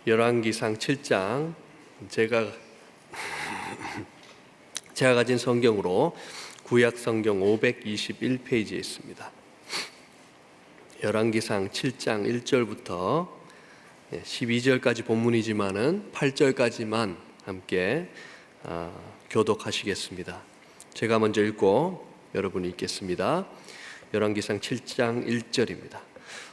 열왕기상 7장 제가 가진 성경으로 구약 성경 521페이지에 있습니다. 열왕기상 7장 1절부터 12절까지 본문이지만은 8절까지만 함께 교독하시겠습니다. 제가 먼저 읽고 여러분이 읽겠습니다. 열왕기상 7장 1절입니다.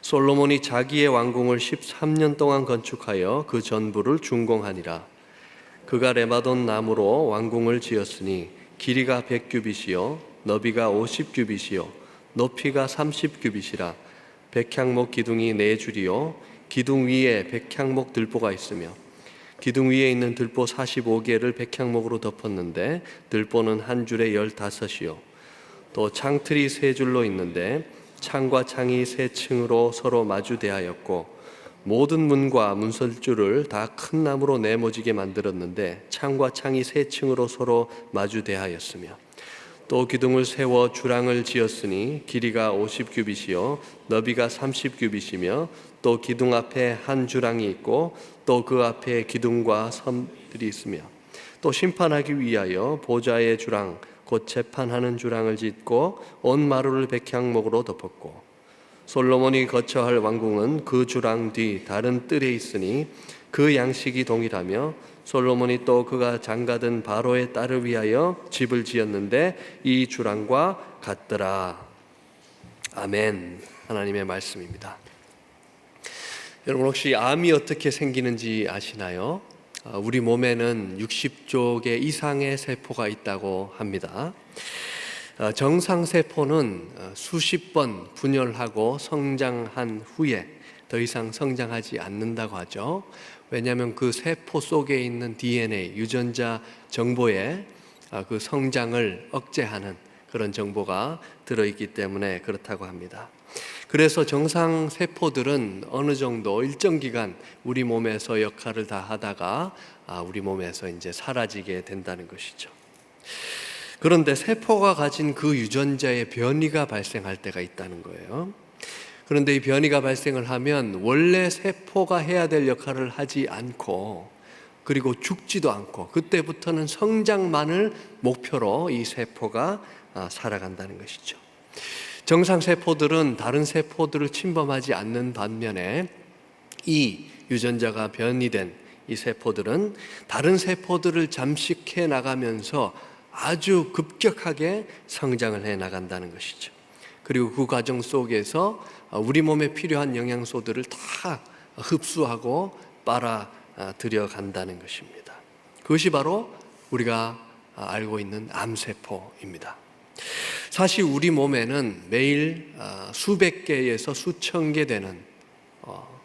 솔로몬이 자기의 왕궁을 13년 동안 건축하여 그 전부를 준공하니라. 그가 레바논 나무로 왕궁을 지었으니 길이가 100규빗이요 너비가 50규빗이요 높이가 30규빗이라. 백향목 기둥이 4줄이요 기둥 위에 백향목 들보가 있으며 기둥 위에 있는 들보 45개를 백향목으로 덮었는데 들보는 한 줄에 15이요 또 창틀이 3줄로 있는데 창과 창이 3층으로 서로 마주대하였고 모든 문과 문설주를 다 큰 나무로 네모지게 만들었는데 창과 창이 3층으로 서로 마주대하였으며 또 기둥을 세워 주랑을 지었으니 길이가 50규빗이요 너비가 30규빗이며 또 기둥 앞에 한 주랑이 있고 또 그 앞에 기둥과 섬들이 있으며 또 심판하기 위하여 보좌의 주랑 곧 재판하는 주랑을 짓고 온 마루를 백향목으로 덮었고 솔로몬이 거처 할 왕궁은 그 주랑 뒤 다른 뜰에 있으니 그 양식이 동일하며 솔로몬이 또 그가 장가든 바로의 딸을 위하여 집을 지었는데 이 주랑과 같더라. 아멘. 하나님의 말씀입니다. 여러분 혹시 암이 어떻게 생기는지 아시나요? 우리 몸에는 60조 개 이상의 세포가 있다고 합니다. 정상세포는 수십 번 분열하고 성장한 후에 더 이상 성장하지 않는다고 하죠. 왜냐하면 그 세포 속에 있는 DNA, 유전자 정보에 그 성장을 억제하는 그런 정보가 들어있기 때문에 그렇다고 합니다. 그래서 정상 세포들은 어느 정도 일정 기간 우리 몸에서 역할을 다 하다가 우리 몸에서 이제 사라지게 된다는 것이죠. 그런데 세포가 가진 그 유전자의 변이가 발생할 때가 있다는 거예요. 그런데 이 변이가 발생을 하면 원래 세포가 해야 될 역할을 하지 않고 그리고 죽지도 않고 그때부터는 성장만을 목표로 이 세포가 살아간다는 것이죠. 정상 세포들은 다른 세포들을 침범하지 않는 반면에 이 유전자가 변이된 이 세포들은 다른 세포들을 잠식해 나가면서 아주 급격하게 성장을 해 나간다는 것이죠. 그리고 그 과정 속에서 우리 몸에 필요한 영양소들을 다 흡수하고 빨아들여 간다는 것입니다. 그것이 바로 우리가 알고 있는 암세포입니다. 사실 우리 몸에는 매일 수백 개에서 수천 개 되는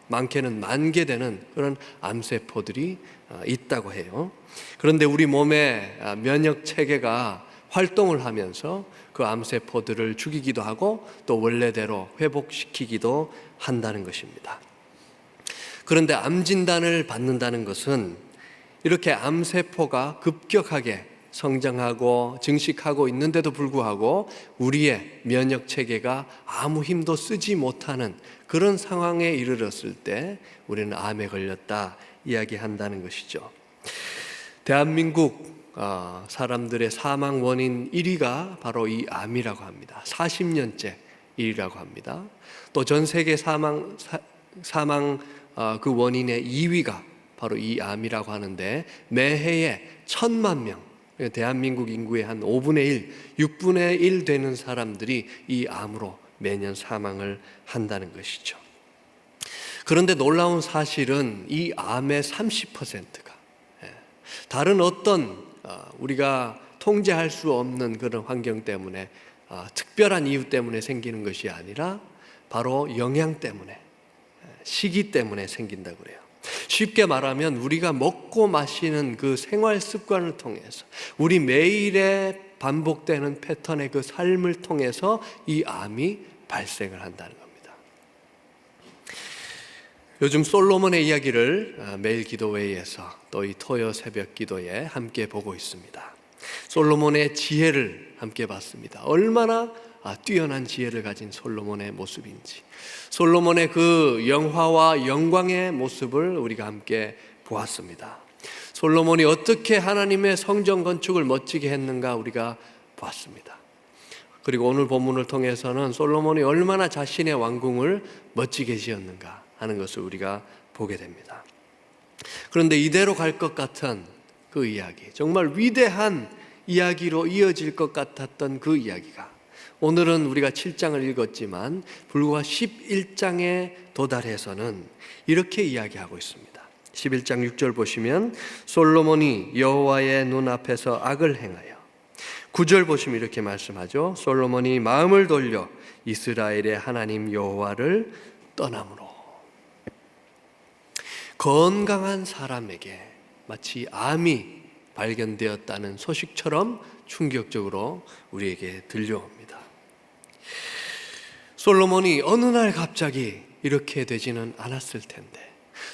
많게는 10,000개 되는 그런 암세포들이 있다고 해요. 그런데 우리 몸의 면역 체계가 활동을 하면서 그 암세포들을 죽이기도 하고 또 원래대로 회복시키기도 한다는 것입니다. 그런데 암 진단을 받는다는 것은 이렇게 암세포가 급격하게 성장하고 증식하고 있는데도 불구하고 우리의 면역 체계가 아무 힘도 쓰지 못하는 그런 상황에 이르렀을 때 우리는 암에 걸렸다 이야기한다는 것이죠. 대한민국 사람들의 사망 원인 1위가 바로 이 암이라고 합니다. 40년째 1위라고 합니다. 또 전 세계 사망 그 원인의 2위가 바로 이 암이라고 하는데 매해에 1,000만 명 대한민국 인구의 한 5분의 1, 6분의 1 되는 사람들이 이 암으로 매년 사망을 한다는 것이죠. 그런데 놀라운 사실은 이 암의 30%가 다른 어떤 우리가 통제할 수 없는 그런 환경 때문에 특별한 이유 때문에 생기는 것이 아니라 바로 영양 때문에 식이 때문에 생긴다고 그래요. 쉽게 말하면 우리가 먹고 마시는 그 생활 습관을 통해서 우리 매일의 반복되는 패턴의 그 삶을 통해서 이 암이 발생을 한다는 겁니다. 요즘 솔로몬의 이야기를 매일 기도회에서 또 이 토요 새벽 기도에 함께 보고 있습니다. 솔로몬의 지혜를 함께 봤습니다. 얼마나 뛰어난 지혜를 가진 솔로몬의 모습인지, 솔로몬의 그 영화와 영광의 모습을 우리가 함께 보았습니다. 솔로몬이 어떻게 하나님의 성전 건축을 멋지게 했는가 우리가 보았습니다. 그리고 오늘 본문을 통해서는 솔로몬이 얼마나 자신의 왕궁을 멋지게 지었는가 하는 것을 우리가 보게 됩니다. 그런데 이대로 갈 것 같은 그 이야기, 정말 위대한 이야기로 이어질 것 같았던 그 이야기가 오늘은 우리가 7장을 읽었지만 불과 11장에 도달해서는 이렇게 이야기하고 있습니다. 11장 6절 보시면 솔로몬이 여호와의 눈앞에서 악을 행하여, 9절 보시면 이렇게 말씀하죠. 솔로몬이 마음을 돌려 이스라엘의 하나님 여호와를 떠남으로. 건강한 사람에게 마치 암이 발견되었다는 소식처럼 충격적으로 우리에게 들려옵니다. 솔로몬이 어느 날 갑자기 이렇게 되지는 않았을 텐데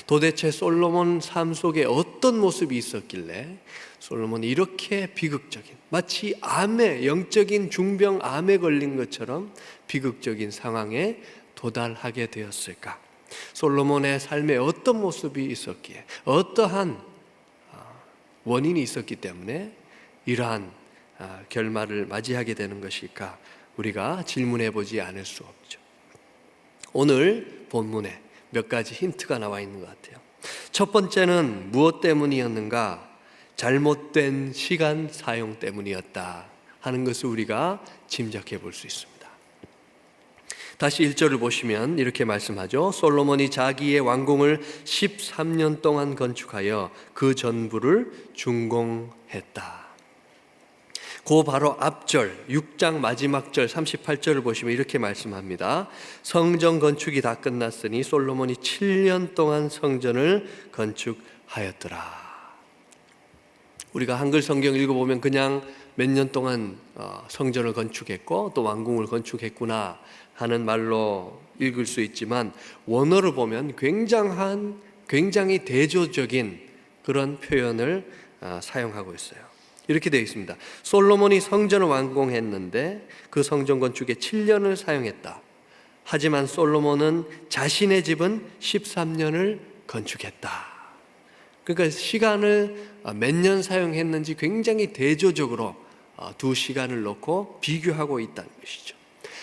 도대체 솔로몬 삶 속에 어떤 모습이 있었길래 솔로몬이 이렇게 비극적인, 마치 암에, 영적인 중병 암에 걸린 것처럼 비극적인 상황에 도달하게 되었을까? 솔로몬의 삶에 어떤 모습이 있었기에, 어떠한 원인이 있었기 때문에 이러한 결말을 맞이하게 되는 것일까? 우리가 질문해 보지 않을 수 없죠. 오늘 본문에 몇 가지 힌트가 나와 있는 것 같아요. 첫 번째는 무엇 때문이었는가? 잘못된 시간 사용 때문이었다 하는 것을 우리가 짐작해 볼 수 있습니다. 다시 1절을 보시면 이렇게 말씀하죠. 솔로몬이 자기의 왕궁을 13년 동안 건축하여 그 전부를 준공했다. 그 바로 앞절 6장 마지막 절 38절을 보시면 이렇게 말씀합니다. 성전 건축이 다 끝났으니 솔로몬이 7년 동안 성전을 건축하였더라. 우리가 한글 성경 읽어보면 그냥 몇 년 동안 성전을 건축했고 또 왕궁을 건축했구나 하는 말로 읽을 수 있지만 원어를 보면 굉장히 대조적인 그런 표현을 사용하고 있어요. 이렇게 되어 있습니다. 솔로몬이 성전을 완공했는데 그 성전 건축에 7년을 사용했다. 하지만 솔로몬은 자신의 집은 13년을 건축했다. 그러니까 시간을 몇 년 사용했는지 굉장히 대조적으로 두 시간을 놓고 비교하고 있다는 것이죠.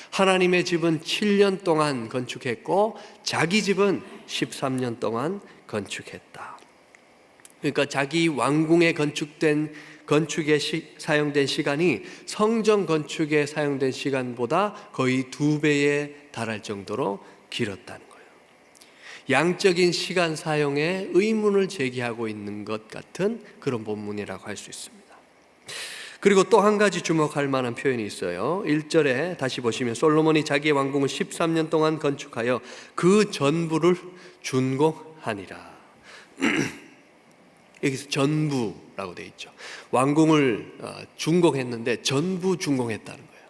하나님의 집은 7년 동안 건축했고 자기 집은 13년 동안 건축했다. 그러니까 자기 왕궁에 건축에 사용된 시간이 성전 건축에 사용된 시간보다 거의 2배에 달할 정도로 길었다는 거예요. 양적인 시간 사용에 의문을 제기하고 있는 것 같은 그런 본문이라고 할 수 있습니다. 그리고 또 한 가지 주목할 만한 표현이 있어요. 1절에 다시 보시면 솔로몬이 자기의 왕궁을 13년 동안 건축하여 그 전부를 준공하니라. 여기서 전부라고 되어 있죠. 왕궁을 준공했는데 전부 준공했다는 거예요.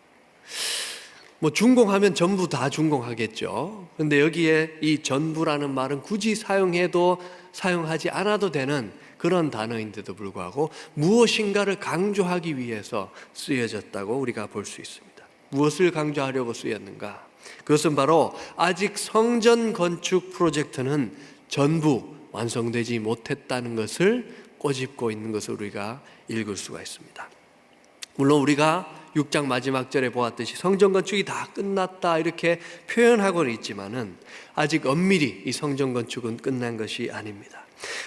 뭐 준공하면 전부 다 준공하겠죠. 그런데 여기에 이 전부라는 말은 굳이 사용하지 않아도 되는 그런 단어인데도 불구하고 무엇인가를 강조하기 위해서 쓰여졌다고 우리가 볼 수 있습니다. 무엇을 강조하려고 쓰였는가? 그것은 바로 아직 성전 건축 프로젝트는 전부 완성되지 못했다는 것을 꼬집고 있는 것을 우리가 읽을 수가 있습니다. 물론 우리가 6장 마지막 절에 보았듯이 성전 건축이 다 끝났다 이렇게 표현하고는 있지만은 아직 엄밀히 이 성전 건축은 끝난 것이 아닙니다.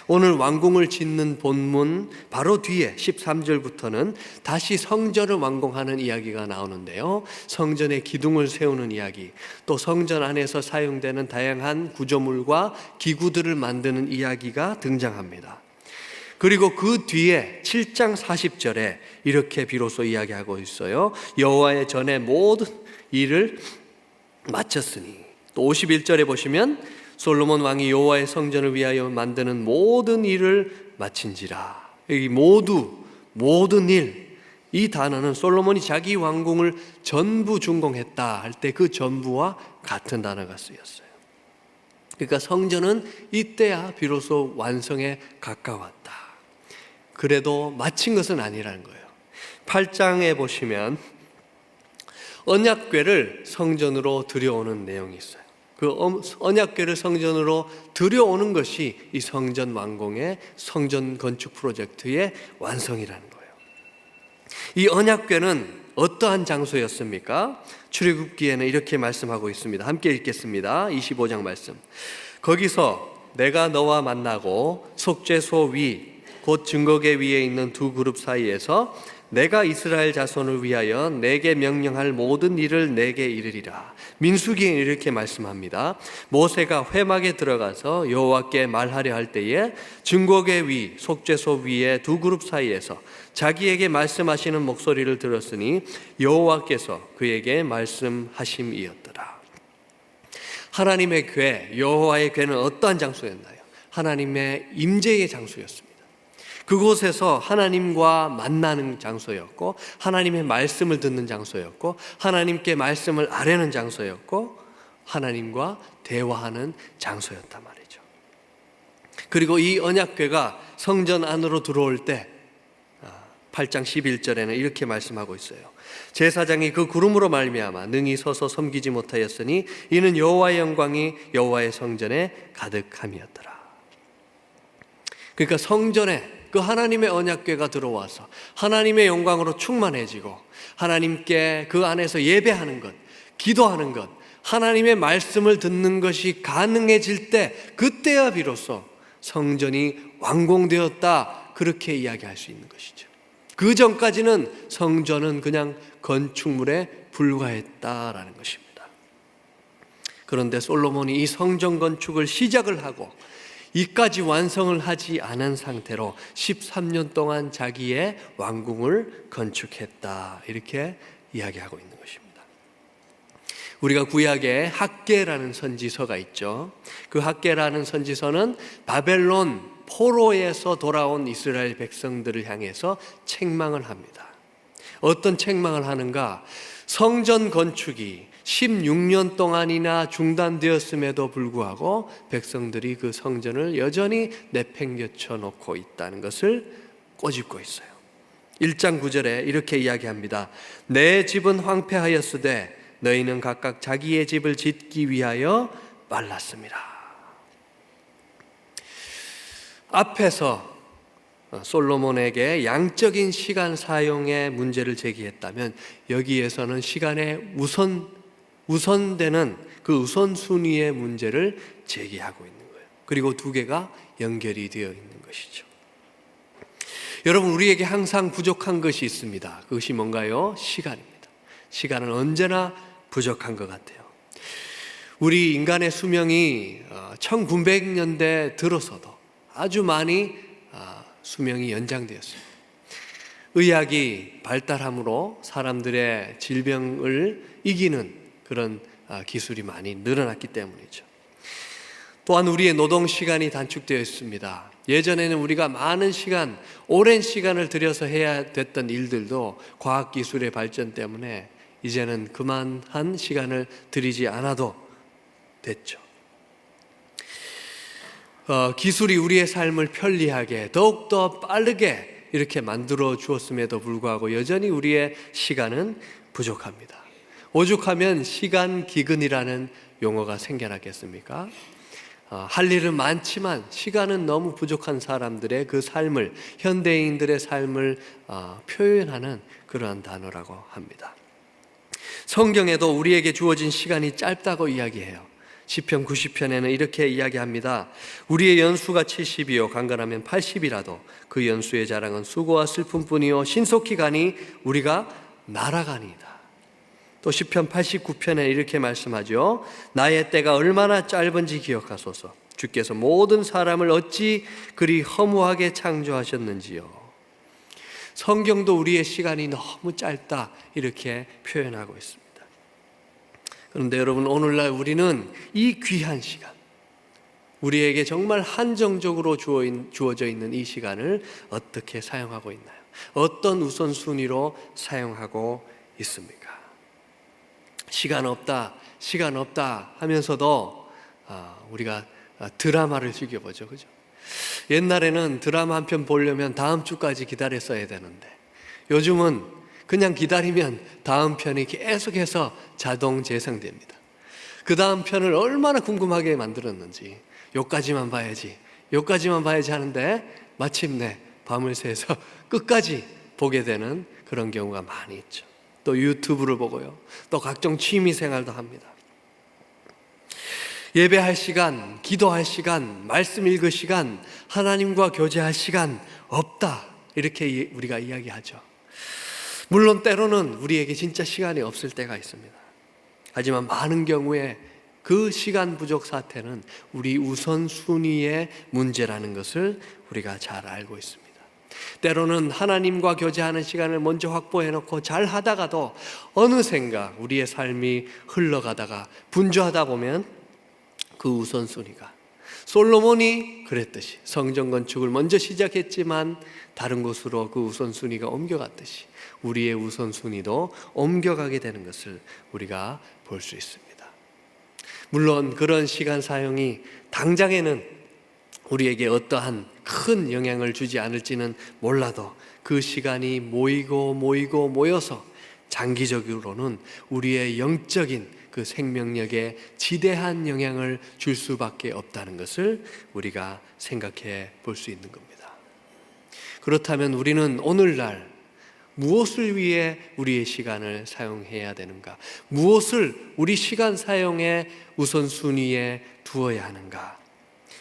오늘 왕궁을 짓는 본문 바로 뒤에 13절부터는 다시 성전을 완공하는 이야기가 나오는데요. 성전의 기둥을 세우는 이야기, 또 성전 안에서 사용되는 다양한 구조물과 기구들을 만드는 이야기가 등장합니다. 그리고 그 뒤에 7장 40절에 이렇게 비로소 이야기하고 있어요. 여호와의 전에 모든 일을 마쳤으니. 또 51절에 보시면 솔로몬 왕이 여호와의 성전을 위하여 만드는 모든 일을 마친지라. 여기 모든 일, 이 단어는 솔로몬이 자기 왕궁을 전부 준공했다 할 때 그 전부와 같은 단어가 쓰였어요. 그러니까 성전은 이때야 비로소 완성에 가까웠다. 그래도 마친 것은 아니라는 거예요. 8장에 보시면 언약궤를 성전으로 들여오는 내용이 있어요. 그 언약궤를 성전으로 들여오는 것이 이 성전 완공의 성전 건축 프로젝트의 완성이라는 거예요. 이 언약궤는 어떠한 장소였습니까? 출애굽기에는 이렇게 말씀하고 있습니다. 함께 읽겠습니다. 25장 말씀. 거기서 내가 너와 만나고 속죄소 위 곧 증거궤 위에 있는 두 그룹 사이에서 내가 이스라엘 자손을 위하여 내게 명령할 모든 일을 내게 이르리라. 민수기에 이렇게 말씀합니다. 모세가 회막에 들어가서 여호와께 말하려 할 때에 증거궤 위 속죄소 위에 두 그룹 사이에서 자기에게 말씀하시는 목소리를 들었으니 여호와께서 그에게 말씀하심이었더라. 하나님의 궤, 여호와의 궤는 어떠한 장소였나요? 하나님의 임재의 장소였습니다. 그곳에서 하나님과 만나는 장소였고, 하나님의 말씀을 듣는 장소였고, 하나님께 말씀을 아뢰는 장소였고, 하나님과 대화하는 장소였단 말이죠. 그리고 이 언약궤가 성전 안으로 들어올 때 8장 11절에는 이렇게 말씀하고 있어요. 제사장이 그 구름으로 말미암아 능히 서서 섬기지 못하였으니 이는 여호와의 영광이 여호와의 성전에 가득함이었더라. 그러니까 성전에 그 하나님의 언약궤가 들어와서 하나님의 영광으로 충만해지고 하나님께 그 안에서 예배하는 것, 기도하는 것, 하나님의 말씀을 듣는 것이 가능해질 때 그때야 비로소 성전이 완공되었다, 그렇게 이야기할 수 있는 것이죠. 그 전까지는 성전은 그냥 건축물에 불과했다라는 것입니다. 그런데 솔로몬이 이 성전 건축을 시작을 하고 이까지 완성을 하지 않은 상태로 13년 동안 자기의 왕궁을 건축했다, 이렇게 이야기하고 있는 것입니다. 우리가 구약에 학개라는 선지서가 있죠. 그 학개라는 선지서는 바벨론 포로에서 돌아온 이스라엘 백성들을 향해서 책망을 합니다. 어떤 책망을 하는가? 성전 건축이 16년 동안이나 중단되었음에도 불구하고 백성들이 그 성전을 여전히 내팽개쳐 놓고 있다는 것을 꼬집고 있어요. 1장 9절에 이렇게 이야기합니다. 내 집은 황폐하였으되 너희는 각각 자기의 집을 짓기 위하여 말랐습니다. 앞에서 솔로몬에게 양적인 시간 사용의 문제를 제기했다면 여기에서는 시간의 우선되는 그 우선순위의 문제를 제기하고 있는 거예요. 그리고 두 개가 연결이 되어 있는 것이죠. 여러분, 우리에게 항상 부족한 것이 있습니다. 그것이 뭔가요? 시간입니다. 시간은 언제나 부족한 것 같아요. 우리 인간의 수명이 1900년대 들어서도 아주 많이 수명이 연장되었습니다. 의학이 발달함으로 사람들의 질병을 이기는 그런 기술이 많이 늘어났기 때문이죠. 또한 우리의 노동 시간이 단축되어 있습니다. 예전에는 우리가 많은 시간, 오랜 시간을 들여서 해야 됐던 일들도 과학기술의 발전 때문에 이제는 그만한 시간을 들이지 않아도 됐죠. 기술이 우리의 삶을 편리하게 더욱더 빠르게 이렇게 만들어 주었음에도 불구하고 여전히 우리의 시간은 부족합니다. 오죽하면 시간 기근이라는 용어가 생겨났겠습니까? 할 일은 많지만 시간은 너무 부족한 사람들의 그 삶을, 현대인들의 삶을 표현하는 그러한 단어라고 합니다. 성경에도 우리에게 주어진 시간이 짧다고 이야기해요. 시편 90편에는 이렇게 이야기합니다. 우리의 연수가 70이요 강건하면 80이라도 그 연수의 자랑은 수고와 슬픔뿐이요 신속히 가니 우리가 날아가니이다. 또 시편 89편에 이렇게 말씀하죠. 나의 때가 얼마나 짧은지 기억하소서. 주께서 모든 사람을 어찌 그리 허무하게 창조하셨는지요. 성경도 우리의 시간이 너무 짧다 이렇게 표현하고 있습니다. 그런데 여러분, 오늘날 우리는 이 귀한 시간, 우리에게 정말 한정적으로 주어져 있는 이 시간을 어떻게 사용하고 있나요? 어떤 우선순위로 사용하고 있습니까? 시간 없다 하면서도 우리가 드라마를 즐겨보죠, 그죠? 옛날에는 드라마 한 편 보려면 다음 주까지 기다렸어야 되는데 요즘은 그냥 기다리면 다음 편이 계속해서 자동 재생됩니다. 그 다음 편을 얼마나 궁금하게 만들었는지, 요까지만 봐야지 하는데 마침내 밤을 새서 끝까지 보게 되는 그런 경우가 많이 있죠. 또 유튜브를 보고요, 또 각종 취미 생활도 합니다. 예배할 시간, 기도할 시간, 말씀 읽을 시간, 하나님과 교제할 시간 없다, 이렇게 우리가 이야기하죠. 물론 때로는 우리에게 진짜 시간이 없을 때가 있습니다. 하지만 많은 경우에 그 시간 부족 사태는 우리 우선순위의 문제라는 것을 우리가 잘 알고 있습니다. 때로는 하나님과 교제하는 시간을 먼저 확보해놓고 잘 하다가도 어느샌가 우리의 삶이 흘러가다가 분주하다 보면 그 우선순위가, 솔로몬이 그랬듯이 성전 건축을 먼저 시작했지만 다른 곳으로 그 우선순위가 옮겨갔듯이 우리의 우선순위도 옮겨가게 되는 것을 우리가 볼 수 있습니다. 물론 그런 시간 사용이 당장에는 우리에게 어떠한 큰 영향을 주지 않을지는 몰라도 그 시간이 모여서 장기적으로는 우리의 영적인 그 생명력에 지대한 영향을 줄 수밖에 없다는 것을 우리가 생각해 볼 수 있는 겁니다. 그렇다면 우리는 오늘날 무엇을 위해 우리의 시간을 사용해야 되는가? 무엇을 우리 시간 사용의 우선순위에 두어야 하는가?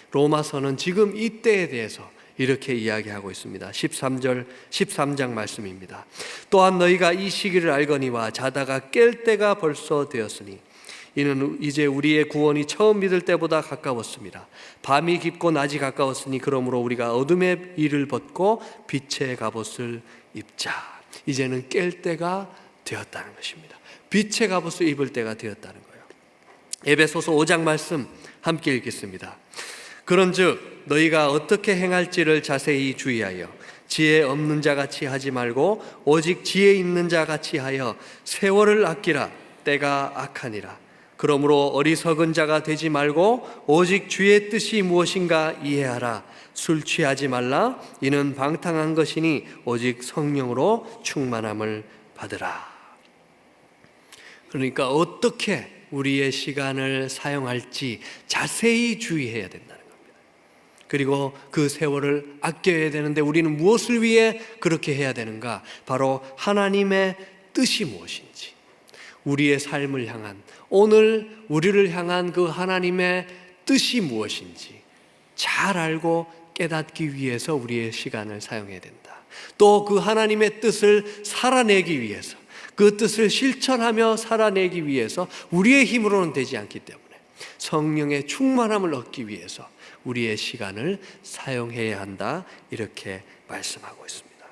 로마서는 지금 이때에 대해서 이렇게 이야기하고 있습니다. 13장 말씀입니다. 또한 너희가 이 시기를 알거니와 자다가 깰 때가 벌써 되었으니 이는 이제 우리의 구원이 처음 믿을 때보다 가까웠습니다. 밤이 깊고 낮이 가까웠으니 그러므로 우리가 어둠의 일을 벗고 빛의 갑옷을 입자. 이제는 깰 때가 되었다는 것입니다. 빛의 갑옷을 입을 때가 되었다는 거예요. 에베소서 5장 말씀 함께 읽겠습니다. 그런즉 너희가 어떻게 행할지를 자세히 주의하여 지혜 없는 자같이 하지 말고 오직 지혜 있는 자같이 하여 세월을 아끼라. 때가 악하니라. 그러므로 어리석은 자가 되지 말고 오직 주의 뜻이 무엇인가 이해하라. 술 취하지 말라. 이는 방탕한 것이니 오직 성령으로 충만함을 받으라. 그러니까 어떻게 우리의 시간을 사용할지 자세히 주의해야 된다는 겁니다. 그리고 그 세월을 아껴야 되는데 우리는 무엇을 위해 그렇게 해야 되는가? 바로 하나님의 뜻이 무엇인지, 우리의 삶을 향한, 오늘 우리를 향한 그 하나님의 뜻이 무엇인지 잘 알고 깨닫기 위해서 우리의 시간을 사용해야 된다. 또 그 하나님의 뜻을 살아내기 위해서, 그 뜻을 실천하며 살아내기 위해서 우리의 힘으로는 되지 않기 때문에 성령의 충만함을 얻기 위해서 우리의 시간을 사용해야 한다, 이렇게 말씀하고 있습니다.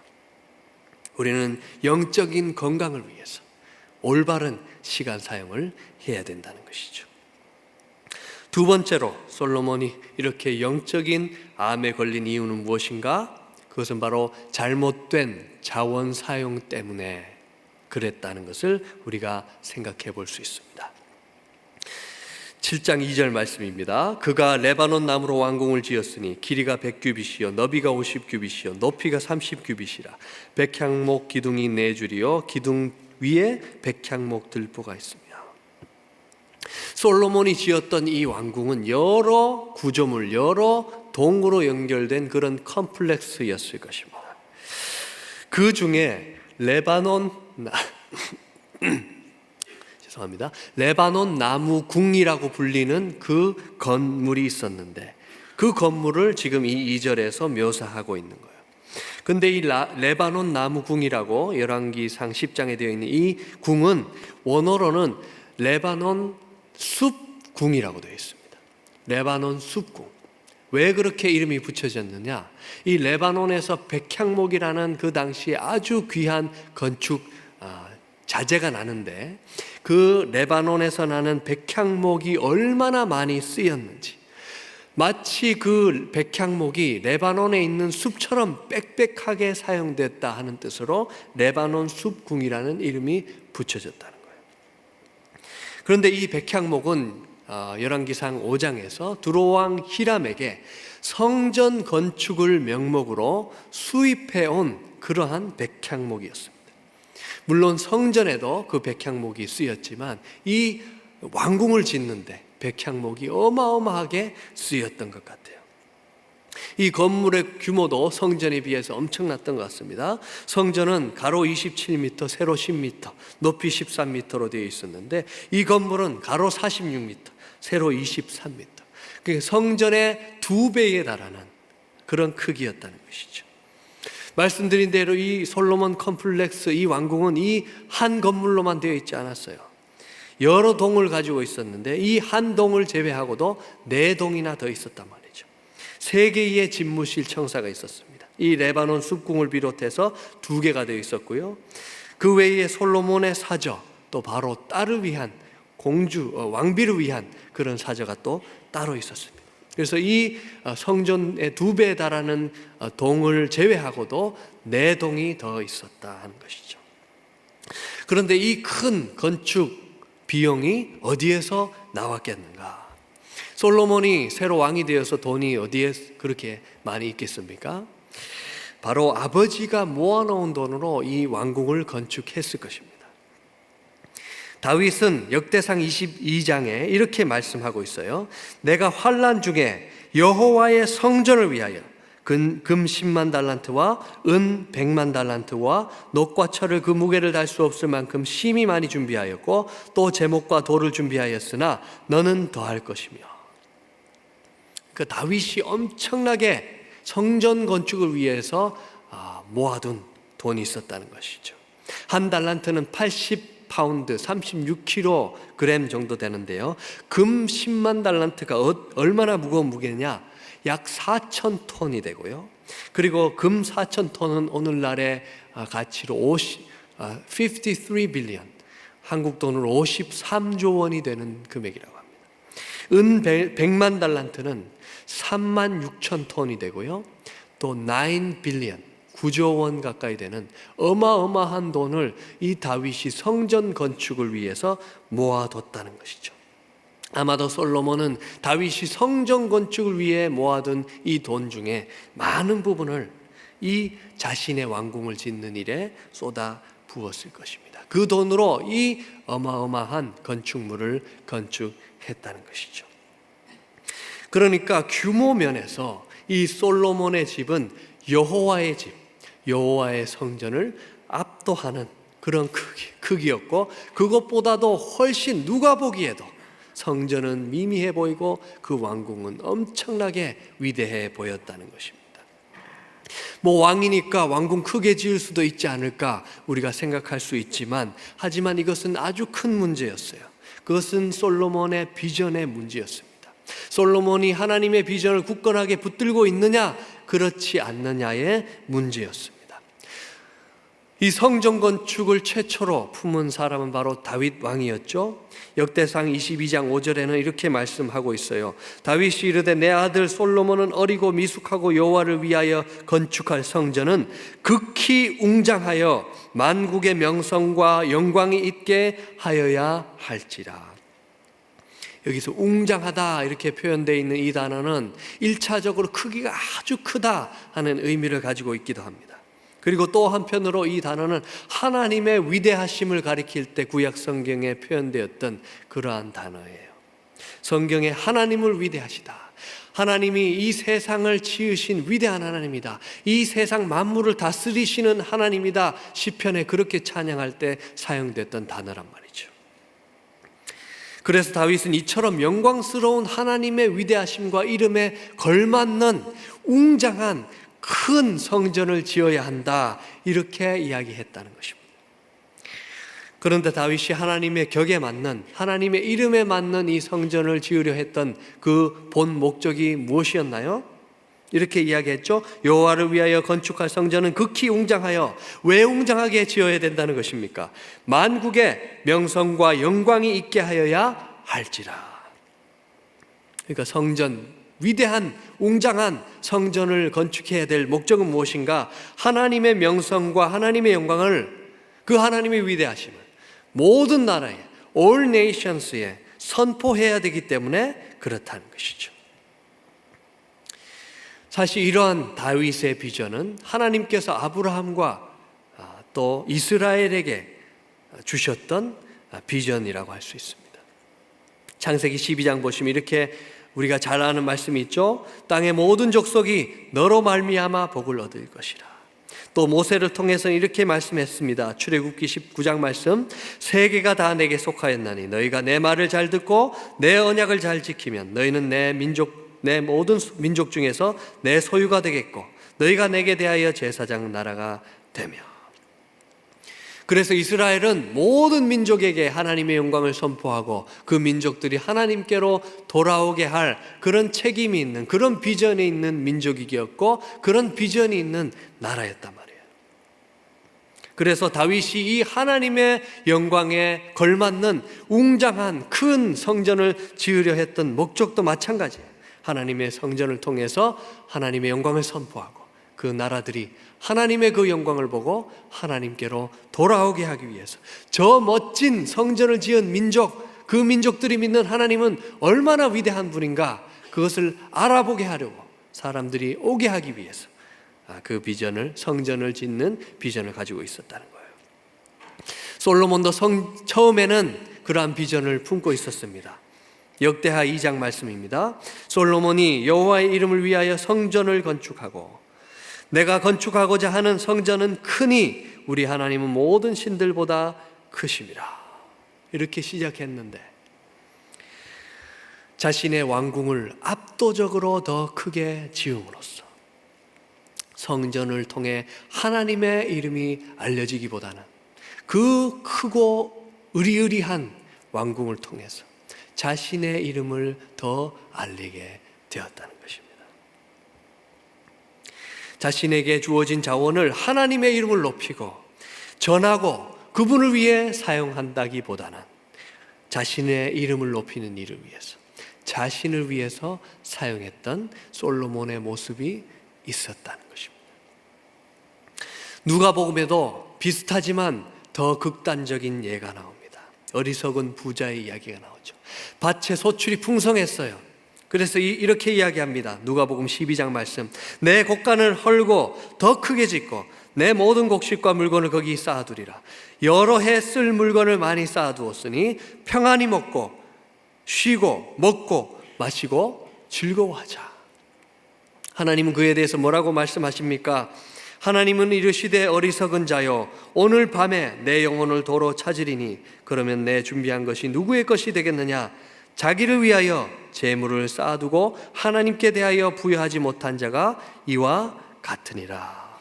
우리는 영적인 건강을 위해서 올바른 시간 사용을 해야 된다는 것이죠. 두 번째로 솔로몬이 이렇게 영적인 암에 걸린 이유는 무엇인가? 그것은 바로 잘못된 자원 사용 때문에 그랬다는 것을 우리가 생각해 볼 수 있습니다. 7장 2절 말씀입니다. 그가 레바논 나무로 왕궁을 지었으니 길이가 100규빗이요 너비가 50규빗이요 높이가 30규빗이라. 백향목 기둥이 4줄이요 기둥 위에 백향목 들보가 있으며. 솔로몬이 지었던 이 왕궁은 여러 구조물, 여러 동으로 연결된 그런 컴플렉스였을 것입니다. 그 중에 레바논 나무궁이라고 불리는 그 건물이 있었는데 그 건물을 지금 이 2절에서 묘사하고 있는 거예요. 근데 이 레바논 나무궁이라고 열왕기상 10장에 되어 있는 이 궁은 원어로는 레바논 숲궁이라고 되어 있습니다. 레바논 숲궁. 왜 그렇게 이름이 붙여졌느냐? 이 레바논에서 백향목이라는 그 당시에 아주 귀한 건축 자재가 나는데 그 레바논에서 나는 백향목이 얼마나 많이 쓰였는지, 마치 그 백향목이 레바논에 있는 숲처럼 빽빽하게 사용됐다 하는 뜻으로 레바논 숲궁이라는 이름이 붙여졌다는 거예요. 그런데 이 백향목은 열왕기상 5장에서 두로왕 히람에게 성전 건축을 명목으로 수입해온 그러한 백향목이었습니다. 물론 성전에도 그 백향목이 쓰였지만 이 왕궁을 짓는데 백향목이 어마어마하게 쓰였던 것 같아요. 이 건물의 규모도 성전에 비해서 엄청났던 것 같습니다. 성전은 가로 27m, 세로 10m, 높이 13m로 되어 있었는데 이 건물은 가로 46m, 세로 23m. 그러니까 성전의 2배에 달하는 그런 크기였다는 것이죠. 말씀드린 대로 이 솔로몬 컴플렉스, 이 왕궁은 이 한 건물로만 되어 있지 않았어요. 여러 동을 가지고 있었는데 이 한 동을 제외하고도 4동이나 더 있었단 말이죠. 3개의 집무실 청사가 있었습니다. 이 레바논 숲궁을 비롯해서 2개가 되어 있었고요. 그 외에 솔로몬의 사저, 또 바로 딸을 위한 왕비를 위한 그런 사저가 또 따로 있었습니다. 그래서 이 성전의 2배에 달하는 동을 제외하고도 4동이 더 있었다 하는 것이죠. 그런데 이 큰 건축 비용이 어디에서 나왔겠는가? 솔로몬이 새로 왕이 되어서 돈이 어디에 그렇게 많이 있겠습니까? 바로 아버지가 모아놓은 돈으로 이 왕궁을 건축했을 것입니다. 다윗은 역대상 22장에 이렇게 말씀하고 있어요. 내가 환난 중에 여호와의 성전을 위하여 금 10만 달란트와 은 100만 달란트와 녹과 철을 그 무게를 달 수 없을 만큼 심히 많이 준비하였고 또 제목과 돌을 준비하였으나 너는 더할 것이며. 그 다윗이 엄청나게 성전 건축을 위해서 모아둔 돈이 있었다는 것이죠. 한 달란트는 80파운드 36kg 정도 되는데요. 금 10만 달란트가 얼마나 무거운 무게냐? 약 4,000톤이 되고요. 그리고 금 4,000톤은 오늘날의 가치로 53 빌리언, 한국 돈으로 53조 원이 되는 금액이라고 합니다. 은 100만 달란트는 3만 6천 톤이 되고요. 또 9 빌리언, 9조 원 가까이 되는 어마어마한 돈을 이 다윗이 성전 건축을 위해서 모아뒀다는 것이죠. 아마도 솔로몬은 다윗이 성전 건축을 위해 모아둔 이 돈 중에 많은 부분을 이 자신의 왕궁을 짓는 일에 쏟아 부었을 것입니다. 그 돈으로 이 어마어마한 건축물을 건축했다는 것이죠. 그러니까 규모 면에서 이 솔로몬의 집은 여호와의 집, 여호와의 성전을 압도하는 그런 크기였고, 그것보다도 훨씬 누가 보기에도 성전은 미미해 보이고 그 왕궁은 엄청나게 위대해 보였다는 것입니다. 왕이니까 왕궁 크게 지을 수도 있지 않을까 우리가 생각할 수 있지만, 하지만 이것은 아주 큰 문제였어요. 그것은 솔로몬의 비전의 문제였습니다. 솔로몬이 하나님의 비전을 굳건하게 붙들고 있느냐 그렇지 않느냐의 문제였습니다. 이 성전 건축을 최초로 품은 사람은 바로 다윗 왕이었죠. 역대상 22장 5절에는 이렇게 말씀하고 있어요. 다윗이 이르되 내 아들 솔로몬은 어리고 미숙하고 여호와를 위하여 건축할 성전은 극히 웅장하여 만국의 명성과 영광이 있게 하여야 할지라. 여기서 웅장하다 이렇게 표현되어 있는 이 단어는 1차적으로 크기가 아주 크다 하는 의미를 가지고 있기도 합니다. 그리고 또 한편으로 이 단어는 하나님의 위대하심을 가리킬 때 구약 성경에 표현되었던 그러한 단어예요. 성경에 하나님을 위대하시다, 하나님이 이 세상을 지으신 위대한 하나님이다, 이 세상 만물을 다스리시는 하나님이다, 시편에 그렇게 찬양할 때 사용됐던 단어란 말이죠. 그래서 다윗은 이처럼 영광스러운 하나님의 위대하심과 이름에 걸맞는 웅장한 큰 성전을 지어야 한다, 이렇게 이야기했다는 것입니다. 그런데 다윗이 하나님의 격에 맞는, 하나님의 이름에 맞는 이 성전을 지으려 했던 그 본 목적이 무엇이었나요? 이렇게 이야기했죠. 여호와를 위하여 건축할 성전은 극히 웅장하여. 왜 웅장하게 지어야 된다는 것입니까? 만국의 명성과 영광이 있게 하여야 할지라. 그러니까 성전, 위대한 웅장한 성전을 건축해야 될 목적은 무엇인가? 하나님의 명성과 하나님의 영광을, 그 하나님의 위대하심을 모든 나라에, all nations에 선포해야 되기 때문에 그렇다는 것이죠. 사실 이러한 다윗의 비전은 하나님께서 아브라함과 또 이스라엘에게 주셨던 비전이라고 할 수 있습니다. 창세기 12장 보시면 이렇게 우리가 잘 아는 말씀이 있죠. 땅의 모든 족속이 너로 말미암아 복을 얻을 것이라. 또 모세를 통해서는 이렇게 말씀했습니다. 출애굽기 19장 말씀, 세계가 다 내게 속하였나니 너희가 내 말을 잘 듣고 내 언약을 잘 지키면 너희는 내 모든 민족 중에서 내 소유가 되겠고 너희가 내게 대하여 제사장 나라가 되며. 그래서 이스라엘은 모든 민족에게 하나님의 영광을 선포하고 그 민족들이 하나님께로 돌아오게 할 그런 책임이 있는, 그런 비전이 있는 민족이었고 그런 비전이 있는 나라였단 말이에요. 그래서 다윗이 이 하나님의 영광에 걸맞는 웅장한 큰 성전을 지으려 했던 목적도 마찬가지예요. 하나님의 성전을 통해서 하나님의 영광을 선포하고 그 나라들이 하나님의 그 영광을 보고 하나님께로 돌아오게 하기 위해서, 저 멋진 성전을 지은 민족, 그 민족들이 믿는 하나님은 얼마나 위대한 분인가, 그것을 알아보게 하려고 사람들이 오게 하기 위해서 그 비전을, 성전을 짓는 비전을 가지고 있었다는 거예요. 솔로몬도 처음에는 그러한 비전을 품고 있었습니다. 역대하 2장 말씀입니다. 솔로몬이 여호와의 이름을 위하여 성전을 건축하고 내가 건축하고자 하는 성전은 크니 우리 하나님은 모든 신들보다 크심이라. 이렇게 시작했는데 자신의 왕궁을 압도적으로 더 크게 지음으로써 성전을 통해 하나님의 이름이 알려지기보다는 그 크고 의리의리한 왕궁을 통해서 자신의 이름을 더 알리게 되었다는 것입니다. 자신에게 주어진 자원을 하나님의 이름을 높이고 전하고 그분을 위해 사용한다기보다는 자신의 이름을 높이는 일을 위해서, 자신을 위해서 사용했던 솔로몬의 모습이 있었다는 것입니다. 누가복음에도 비슷하지만 더 극단적인 예가 나옵니다. 어리석은 부자의 이야기가 나오죠. 밭에 소출이 풍성했어요. 그래서 이렇게 이야기합니다. 누가복음 12장 말씀, 내 곡간을 헐고 더 크게 짓고 내 모든 곡식과 물건을 거기 쌓아두리라. 여러 해 쓸 물건을 많이 쌓아두었으니 평안히 먹고 쉬고 먹고 마시고 즐거워하자. 하나님은 그에 대해서 뭐라고 말씀하십니까? 하나님은 이르시되 어리석은 자여, 오늘 밤에 내 영혼을 도로 찾으리니 그러면 내 준비한 것이 누구의 것이 되겠느냐? 자기를 위하여 재물을 쌓아두고 하나님께 대하여 부여하지 못한 자가 이와 같으니라.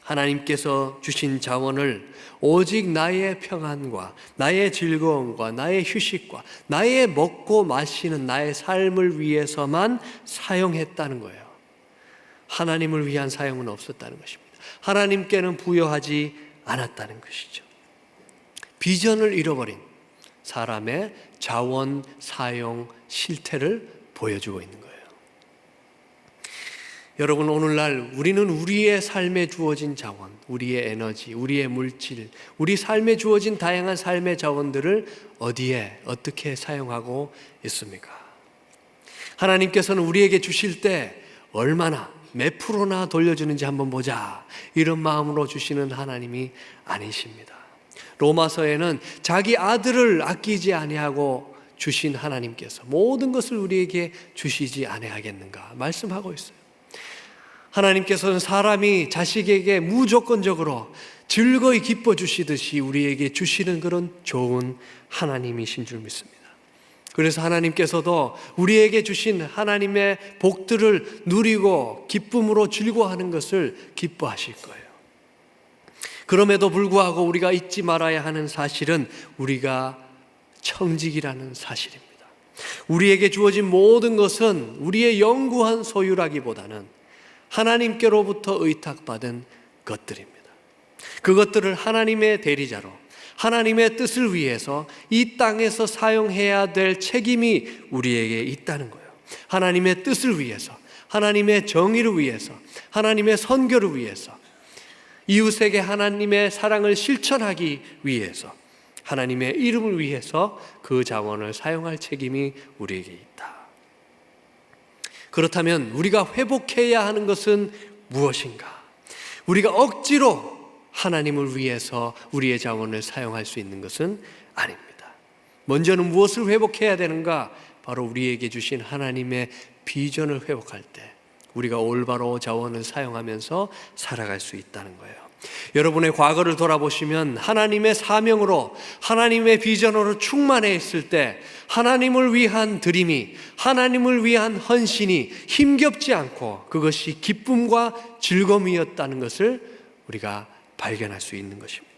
하나님께서 주신 자원을 오직 나의 평안과 나의 즐거움과 나의 휴식과 나의 먹고 마시는 나의 삶을 위해서만 사용했다는 거예요. 하나님을 위한 사용은 없었다는 것입니다. 하나님께는 부여하지 않았다는 것이죠. 비전을 잃어버린 사람의 자원 사용 실태를 보여주고 있는 거예요. 여러분, 오늘날 우리는 우리의 삶에 주어진 자원, 우리의 에너지, 우리의 물질, 우리 삶에 주어진 다양한 삶의 자원들을 어디에 어떻게 사용하고 있습니까? 하나님께서는 우리에게 주실 때 얼마나 몇 프로나 돌려주는지 한번 보자, 이런 마음으로 주시는 하나님이 아니십니다. 로마서에는 자기 아들을 아끼지 아니하고 주신 하나님께서 모든 것을 우리에게 주시지 아니하겠는가 말씀하고 있어요. 하나님께서는 사람이 자식에게 무조건적으로 즐거이 기뻐 주시듯이 우리에게 주시는 그런 좋은 하나님이신 줄 믿습니다. 그래서 하나님께서도 우리에게 주신 하나님의 복들을 누리고 기쁨으로 즐거워하는 것을 기뻐하실 거예요. 그럼에도 불구하고 우리가 잊지 말아야 하는 사실은 우리가 청직이라는 사실입니다. 우리에게 주어진 모든 것은 우리의 영구한 소유라기보다는 하나님께로부터 의탁받은 것들입니다. 그것들을 하나님의 대리자로 하나님의 뜻을 위해서 이 땅에서 사용해야 될 책임이 우리에게 있다는 거예요. 하나님의 뜻을 위해서, 하나님의 정의를 위해서, 하나님의 선교를 위해서, 이웃에게 하나님의 사랑을 실천하기 위해서, 하나님의 이름을 위해서 그 자원을 사용할 책임이 우리에게 있다. 그렇다면 우리가 회복해야 하는 것은 무엇인가? 우리가 억지로 하나님을 위해서 우리의 자원을 사용할 수 있는 것은 아닙니다. 먼저는 무엇을 회복해야 되는가? 바로 우리에게 주신 하나님의 비전을 회복할 때 우리가 올바로 자원을 사용하면서 살아갈 수 있다는 거예요. 여러분의 과거를 돌아보시면 하나님의 사명으로, 하나님의 비전으로 충만해 있을 때 하나님을 위한 드림이, 하나님을 위한 헌신이 힘겹지 않고 그것이 기쁨과 즐거움이었다는 것을 우리가 발견할 수 있는 것입니다.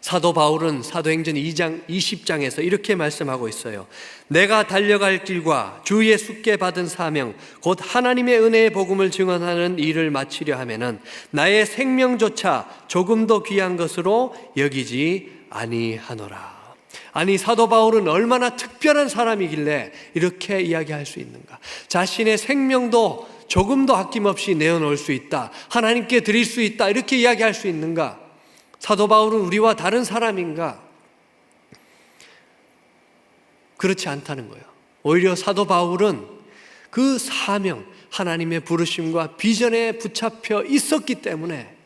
사도 바울은 사도행전 2장 20장에서 이렇게 말씀하고 있어요. 내가 달려갈 길과 주 예수께 받은 사명 곧 하나님의 은혜의 복음을 증언하는 일을 마치려 하면은 나의 생명조차 조금 더 귀한 것으로 여기지 아니하노라. 아니, 사도 바울은 얼마나 특별한 사람이길래 이렇게 이야기할 수 있는가? 자신의 생명도 조금도 아낌없이 내어놓을 수 있다, 하나님께 드릴 수 있다, 이렇게 이야기할 수 있는가? 사도 바울은 우리와 다른 사람인가? 그렇지 않다는 거예요. 오히려 사도 바울은 그 사명, 하나님의 부르심과 비전에 붙잡혀 있었기 때문에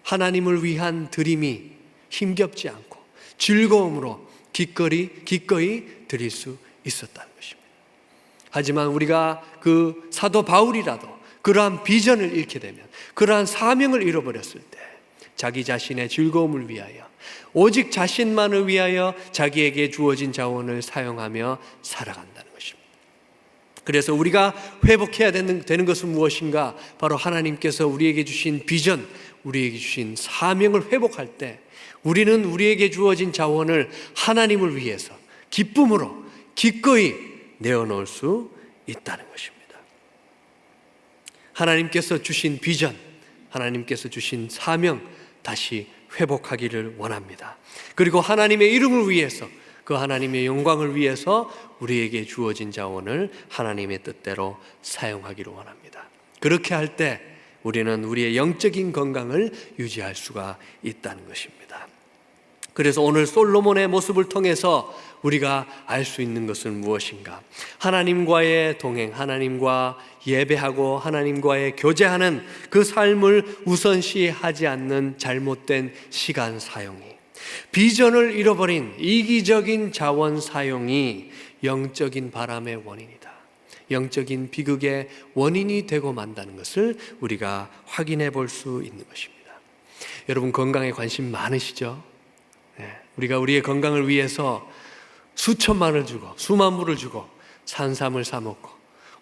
하나님을 위한 드림이 힘겹지 않고 즐거움으로 기꺼이 드릴 수 있었다는 것입니다. 하지만 우리가 그 사도 바울이라도 그러한 비전을 잃게 되면, 그러한 사명을 잃어버렸을 때 자기 자신의 즐거움을 위하여, 오직 자신만을 위하여 자기에게 주어진 자원을 사용하며 살아간다는 것입니다. 그래서 우리가 회복해야 되는 것은 무엇인가? 바로 하나님께서 우리에게 주신 비전, 우리에게 주신 사명을 회복할 때 우리는 우리에게 주어진 자원을 하나님을 위해서 기쁨으로 기꺼이 내어놓을 수 있다는 것입니다. 하나님께서 주신 비전, 하나님께서 주신 사명 다시 회복하기를 원합니다. 그리고 하나님의 이름을 위해서, 그 하나님의 영광을 위해서 우리에게 주어진 자원을 하나님의 뜻대로 사용하기를 원합니다. 그렇게 할 때 우리는 우리의 영적인 건강을 유지할 수가 있다는 것입니다. 그래서 오늘 솔로몬의 모습을 통해서 우리가 알 수 있는 것은 무엇인가? 하나님과의 동행, 하나님과 예배하고 하나님과의 교제하는 그 삶을 우선시하지 않는 잘못된 시간 사용이, 비전을 잃어버린 이기적인 자원 사용이 영적인 바람의 원인이다, 영적인 비극의 원인이 되고 만다는 것을 우리가 확인해 볼 수 있는 것입니다. 여러분, 건강에 관심 많으시죠? 우리가 우리의 건강을 위해서 수천만을 주고 수만 불을 주고 산삼을 사 먹고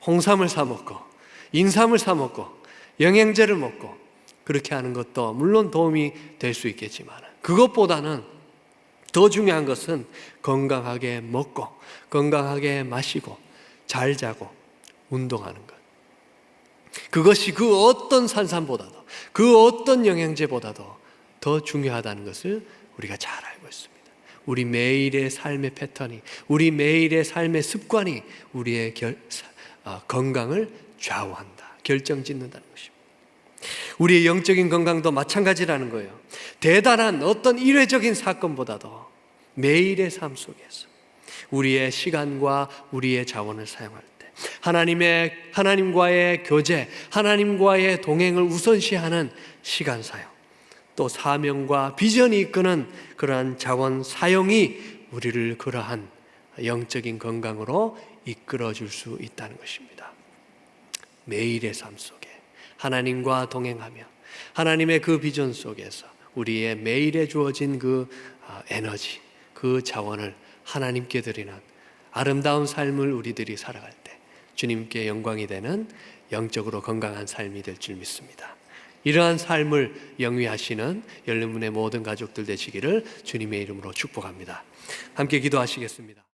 홍삼을 사 먹고 인삼을 사 먹고 영양제를 먹고 그렇게 하는 것도 물론 도움이 될 수 있겠지만, 그것보다는 더 중요한 것은 건강하게 먹고 건강하게 마시고 잘 자고 운동하는 것. 그것이 그 어떤 산삼보다도, 그 어떤 영양제보다도 더 중요하다는 것을 우리가 잘 알고 있습니다. 우리 매일의 삶의 패턴이, 우리 매일의 삶의 습관이 우리의 건강을 좌우한다, 결정짓는다는 것입니다. 우리의 영적인 건강도 마찬가지라는 거예요. 대단한 어떤 일회적인 사건보다도 매일의 삶 속에서 우리의 시간과 우리의 자원을 사용할 때 하나님과의 교제, 하나님과의 동행을 우선시하는 시간 사용, 또 사명과 비전이 이끄는 그러한 자원 사용이 우리를 그러한 영적인 건강으로 이끌어 줄 수 있다는 것입니다. 매일의 삶 속에 하나님과 동행하며 하나님의 그 비전 속에서 우리의 매일에 주어진 그 에너지, 그 자원을 하나님께 드리는 아름다운 삶을 우리들이 살아갈 때 주님께 영광이 되는 영적으로 건강한 삶이 될 줄 믿습니다. 이러한 삶을 영위하시는 열린문의 모든 가족들 되시기를 주님의 이름으로 축복합니다. 함께 기도하시겠습니다.